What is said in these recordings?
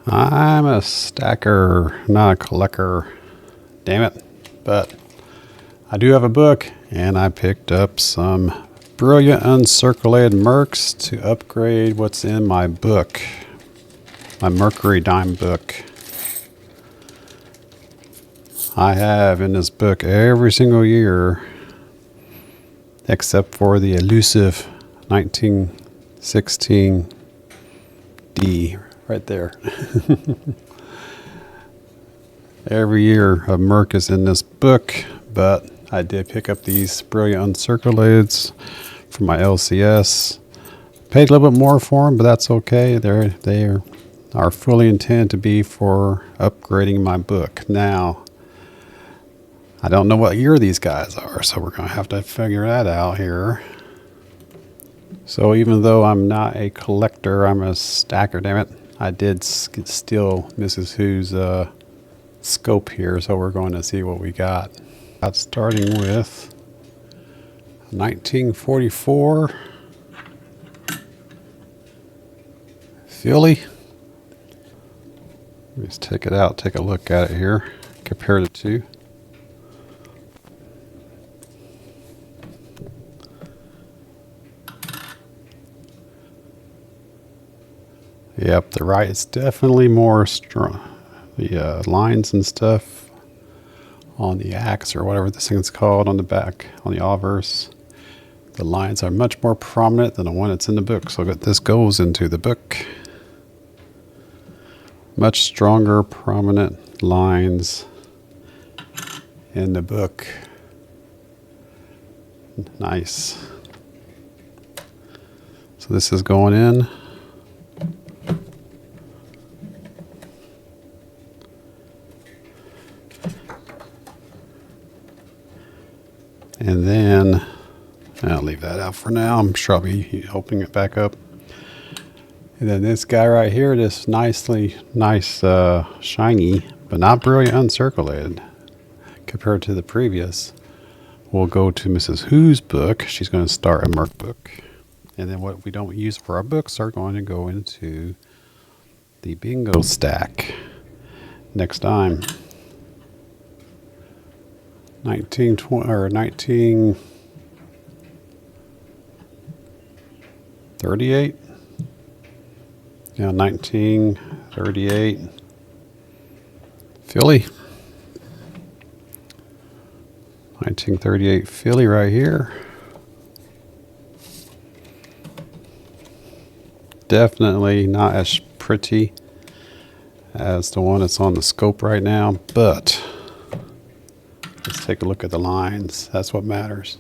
I'm a stacker, not a collector. Damn it. But I do have a book, and I picked up some brilliant uncirculated MERCS to upgrade what's in my book. My Mercury dime book. I have in this book every single year, except for the elusive 1916 D right there. Every year a MERC is in this book, but I did pick up these brilliant uncirculateds for my LCS. Paid a little bit more for them, but that's okay. They are fully intended to be for upgrading my book. Now, I don't know what year these guys are, so we're going to have to figure that out here. So even though I'm not a collector, I'm a stacker, damn it. I did steal Mrs. Who's scope here, so we're going to see what we got. Starting with 1944 Philly. Let's take it out, take a look at it here, compare the two. Yep, the right is definitely more strong. The lines and stuff on the axe or whatever this thing's called on the back, on the obverse, the lines are much more prominent than the one that's in the book. So this goes into the book. Much stronger, prominent lines in the book. Nice. So this is going in. And then, I'll leave that out for now. I'm sure I'll be opening it back up. And then this guy right here, this nice, shiny, but not brilliant uncirculated compared to the previous. We'll go to Mrs. Who's book. She's going to start a MERC book. And then what we don't use for our books are going to go into the bingo stack next time. 1938. Yeah, 1938 Philly. 1938 Philly right here. Definitely not as pretty as the one that's on the scope right now, but let's take a look at the lines. That's what matters.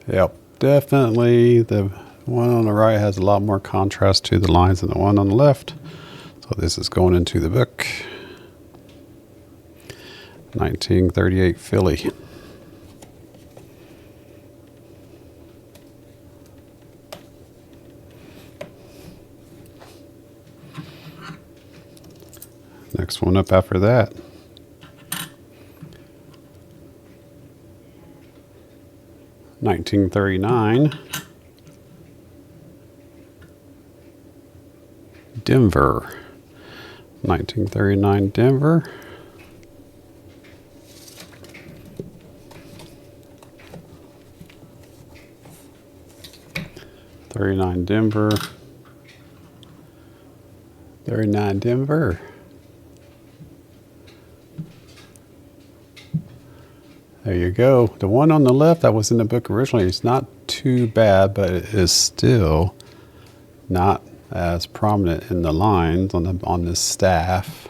Yep, definitely the one on the right has a lot more contrast to the lines than the one on the left. So this is going into the book. 1938 Philly. Next one up after that. 1939 Denver. 1939 Denver. '39 Denver. 39 Denver. There you go. The one on the left that was in the book originally is not too bad, but it is still not as prominent in the lines on this staff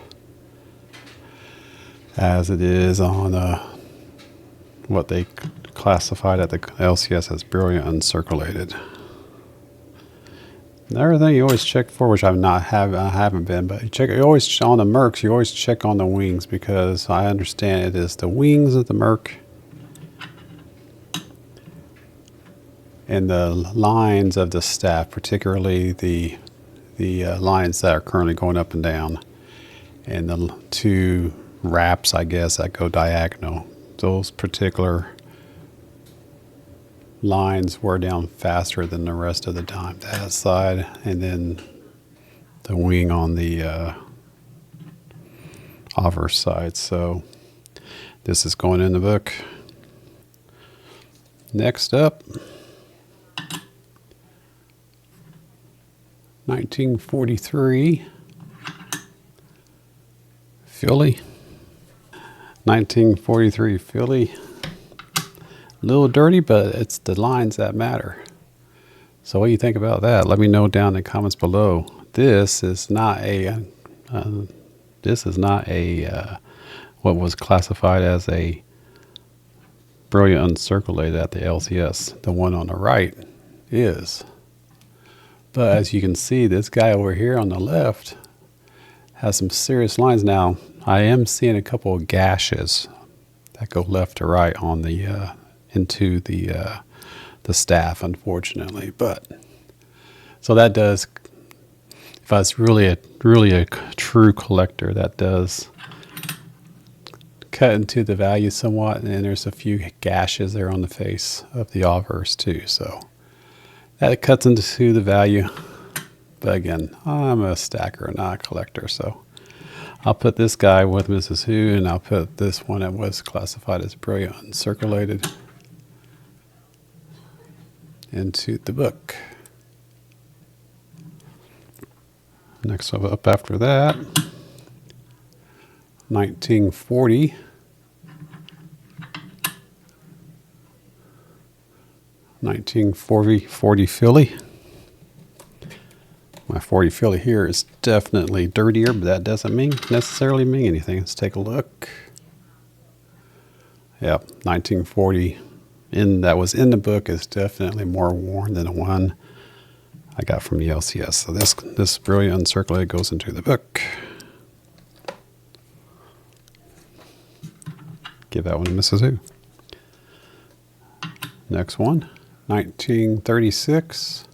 as it is on what they classified at the LCS as brilliant uncirculated. Another thing you always check for, which I haven't been, but you always on the MERCs, you always check on the wings, because I understand it is the wings of the MERC and the lines of the staff, particularly the lines that are currently going up and down, and the two wraps, I guess, that go diagonal. Those particular lines wear down faster than the rest of the dime. That side, and then wing on the obverse side. So this is going in the book. Next up, 1943 Philly. 1943 Philly. A little dirty, but it's the lines that matter. So what do you think about that? Let me know down in the comments below. This is not a what was classified as a brilliant uncirculated at the LCS. The one on the right is. But as you can see, this guy over here on the left has some serious lines. Now, I am seeing a couple of gashes that go left to right on the into the staff, unfortunately. But so that does, if I was really a true collector, that does cut into the value somewhat. And there's a few gashes there on the face of the obverse too. So that cuts into the value. But again, I'm a stacker, not a collector. So I'll put this guy with Mrs. Who, and I'll put this one that was classified as brilliant uncirculated into the book. Next up after that, 1940. 1940 Philly. My 40 Philly here is definitely dirtier, but that doesn't necessarily mean anything. Let's take a look. Yep, 1940 that was in the book is definitely more worn than the one I got from the LCS. So this brilliant uncirculated goes into the book. Give that one to Mrs. Who. Next one, 1936.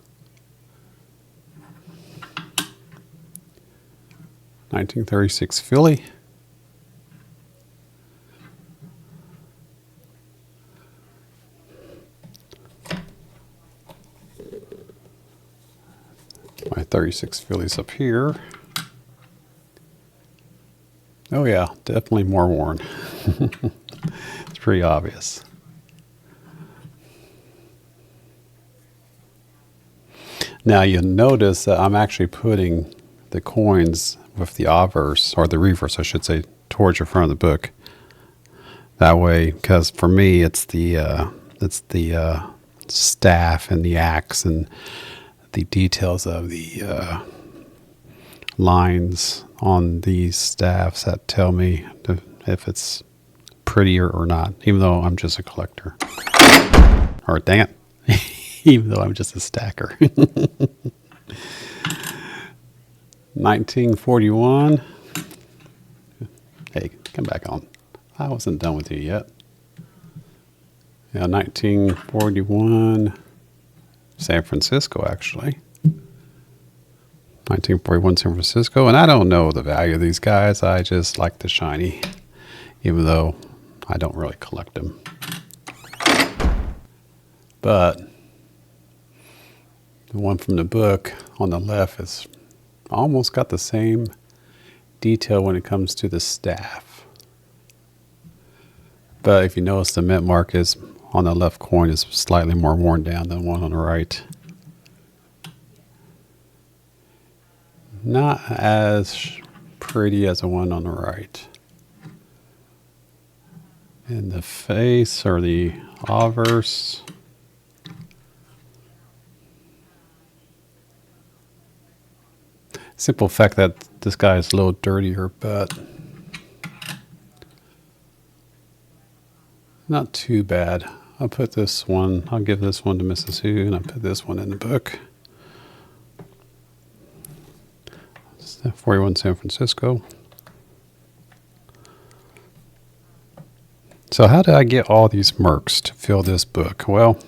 1936 Philly. My 36 Phillies up here. Oh yeah, definitely more worn. It's pretty obvious. Now you'll notice that I'm actually putting the coins with the obverse, or the reverse I should say, towards the front of the book. That way, because for me it's the staff and the axe and the details of the lines on these staffs that tell me if it's prettier or not, even though I'm just a collector. Or dang it, even though I'm just a stacker. 1941. Hey, come back on. I wasn't done with you yet. Yeah, 1941. San Francisco, actually. 1941 San Francisco. And I don't know the value of these guys. I just like the shiny, even though I don't really collect them. But the one from the book on the left is almost got the same detail when it comes to the staff. But if you notice, the mint mark is on the left coin is slightly more worn down than the one on the right. Not as pretty as the one on the right. And the face, or the obverse, simple fact that this guy is a little dirtier, but not too bad. I'll put this one, I'll give this one to Mrs. Who, and I'll put this one in the book. 41 San Francisco. So how did I get all these MERCS to fill this book? Well,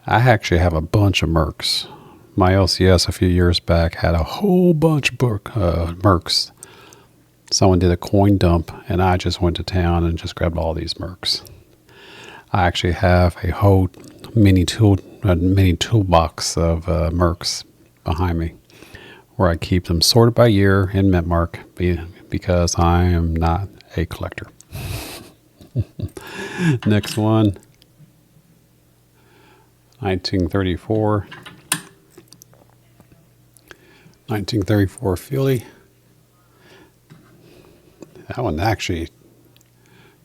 I actually have a bunch of MERCS. My LCS a few years back had a whole bunch of MERCS. Someone did a coin dump, and I just went to town and just grabbed all these MERCS. I actually have a whole mini toolbox of MERCS behind me, where I keep them sorted by year in Mint because I am not a collector. Next one, 1934. 1934 Philly. That one actually,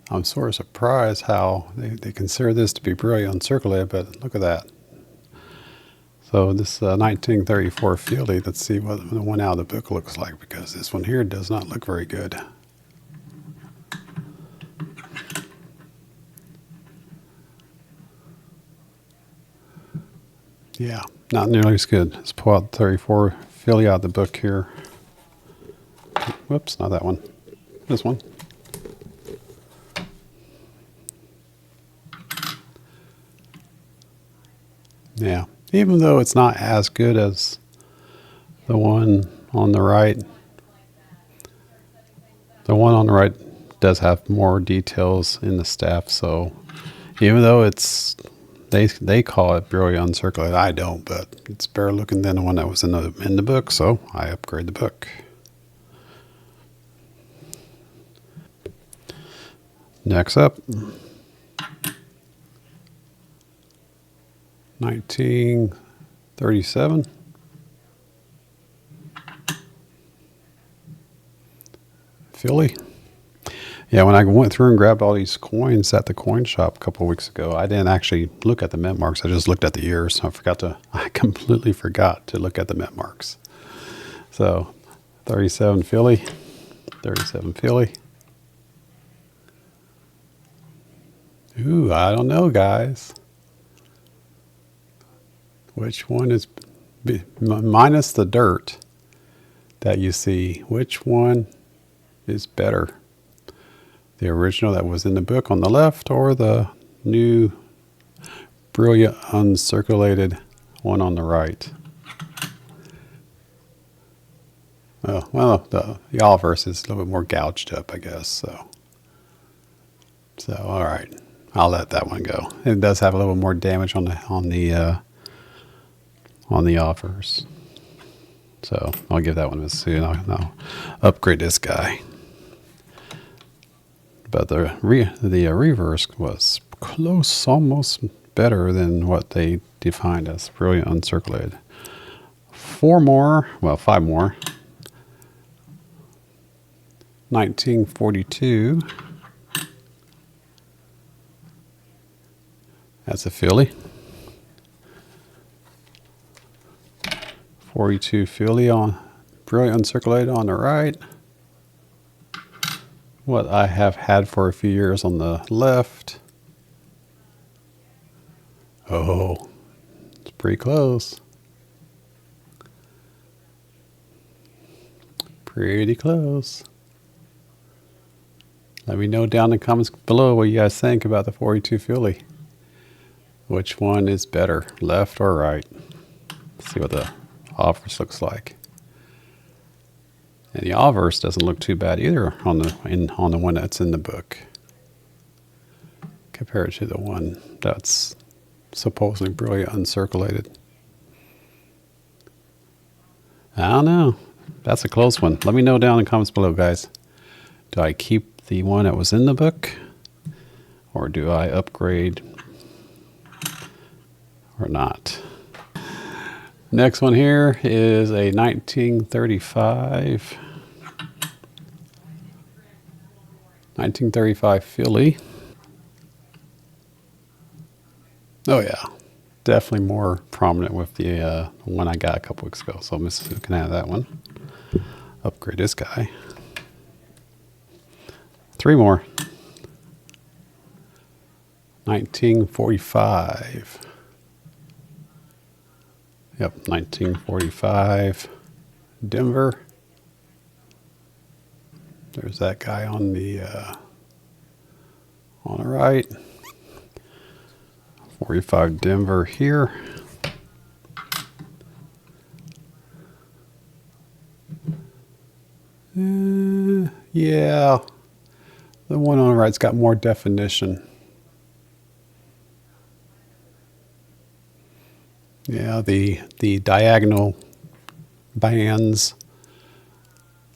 I'm sort of surprised how they consider this to be brilliant uncirculated, but look at that. So this 1934 Philly, let's see what the one out of the book looks like, because this one here does not look very good. Yeah, not nearly as good. Let's pull out 34 Philly out of the book here. Whoops, not that one. This one. Yeah, even though it's not as good as the one on the right, the one on the right does have more details in the staff. So even though it's they call it brilliant uncirculated, I don't, but it's better looking than the one that was in the book, so I upgrade the book. Next up, 1937. Philly. Yeah, when I went through and grabbed all these coins at the coin shop a couple of weeks ago, I didn't actually look at the mint marks. I just looked at the years. I completely forgot to look at the mint marks. So 37 Philly, 37 Philly. Ooh, I don't know, guys. Which one is, minus the dirt that you see, which one is better? The original that was in the book on the left, or the new brilliant uncirculated one on the right? Oh, well, the Oliver's is a little bit more gouged up, I guess. So all right, I'll let that one go. It does have a little more damage on the offers. So I'll give that one a C, and I'll upgrade this guy. But the reverse was close, almost better than what they defined as brilliant uncirculated. 5 more. 1942. That's a Philly. 42 Philly on brilliant uncirculated on the right. What I have had for a few years on the left. Oh, it's pretty close. Pretty close. Let me know down in the comments below what you guys think about the 42 Philly. Which one is better, left or right? Let's see what the offers looks like. And the obverse doesn't look too bad either on the one that's in the book, compared to the one that's supposedly brilliant uncirculated. I don't know. That's a close one. Let me know down in the comments below, guys. Do I keep the one that was in the book, or do I upgrade or not? Next one here is a 1935 Philly. Oh yeah, definitely more prominent with the one I got a couple weeks ago. So I'm just looking at that one. Upgrade this guy. 3 more. 1945. Yep, 1945 Denver. There's that guy on the right. 45 Denver here. Yeah, the one on the right's got more definition. Yeah, the diagonal bands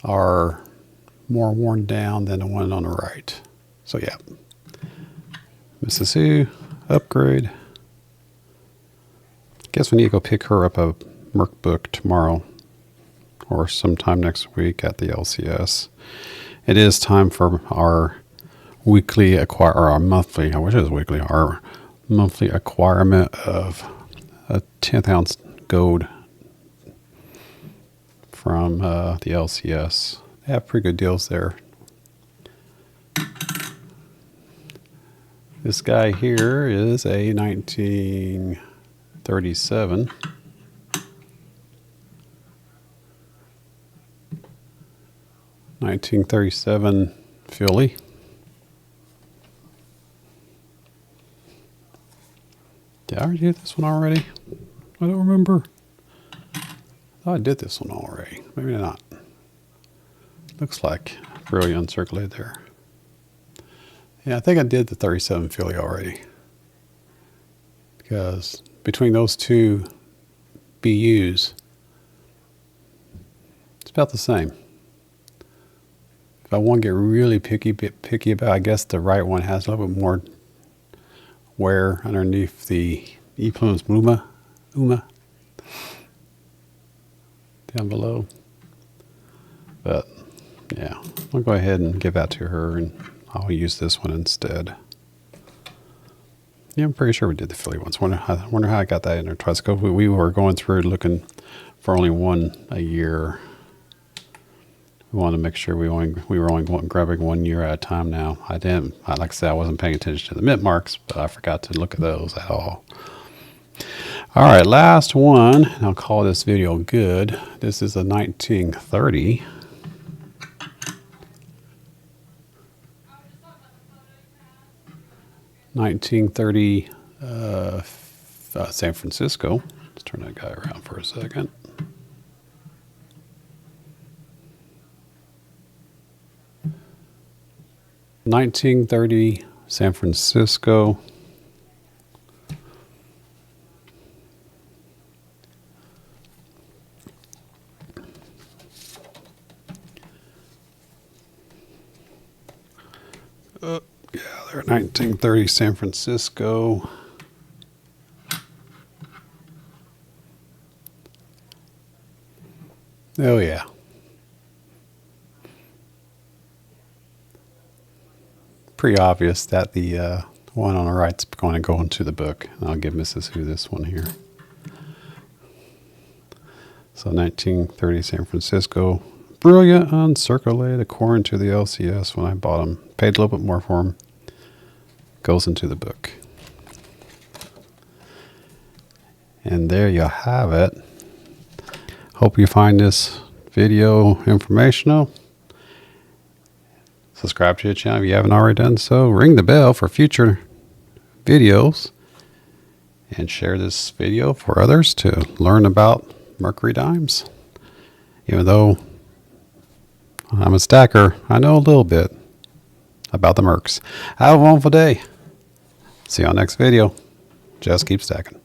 are more worn down than the one on the right. So yeah, Mrs. Sue, upgrade. Guess we need to go pick her up a Merc book tomorrow or sometime next week at the LCS. It is time for our weekly or our monthly, I wish it was weekly, our monthly acquirement of a 10th ounce gold from the LCS. They have pretty good deals there. This guy here is a 1937. Philly. Did I already do this one already? I don't remember. I thought I did this one already. Maybe not. Looks like really uncirculated there. Yeah, I think I did the 37 Philly already. Because between those two BUs, it's about the same. If I want to get really picky about, I guess the right one has a little bit more wear underneath the E-Plume's Uma down below. But yeah, I'll go ahead and give that to her, and I'll use this one instead. Yeah, I'm pretty sure we did the Philly ones. Wonder how I got that in there twice. We were going through looking for only one a year. We wanted to make sure we were only grabbing 1 year at a time now. Like I said, I wasn't paying attention to the mint marks, but I forgot to look at those at all. All right, last one, and I'll call this video good. This is a 1930. San Francisco. Let's turn that guy around for a second. $1930 San Francisco. Yeah, they're 1930 San Francisco. Oh yeah. Pretty obvious that the one on the right's going to go into the book. And I'll give Mrs. Who this one here. So 1930 San Francisco. Brilliant uncirculated according to the LCS when I bought them. Paid a little bit more for them. Goes into the book. And there you have it. Hope you find this video informational. Subscribe to the channel if you haven't already done so. Ring the bell for future videos. And share this video for others to learn about Mercury dimes. Even though I'm a stacker, I know a little bit about the MERCS. Have a wonderful day. See you on next video. Just keep stacking.